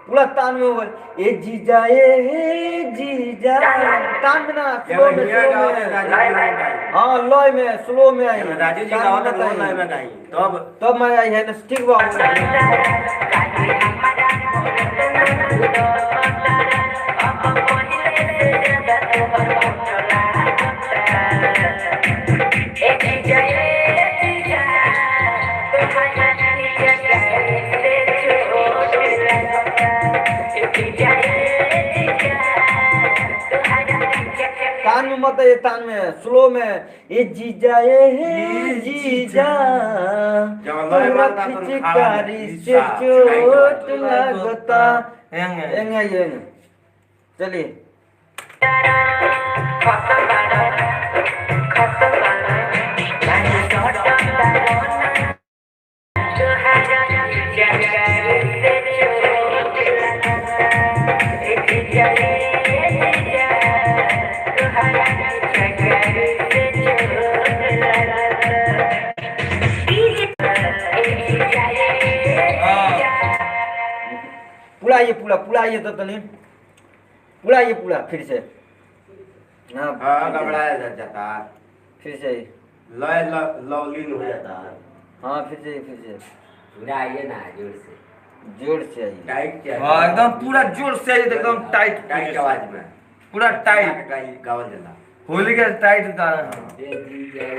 पूरा तान में होगा ए जीजा तान में ना स्लो में हाँ लॉय में स्लो में आई राजू जी का होता तो लॉय में गाई तब मैं आई है ना ठीक बात तान में मत ये तान में स्लो में ए जीजा खिचकारी से चोट लगता ये चलिए पूरा ये तो नहीं पूरा फिर से हाँ घबराया जाता फिर से लॉलिन हो जाता है हाँ फिर से पूरा आइए ना जोर से आइए टाइट हाँ एकदम पूरा जोर से आइए एकदम टाइट आवाज में पूरा टाइट गावल जला होली के टाइट गाना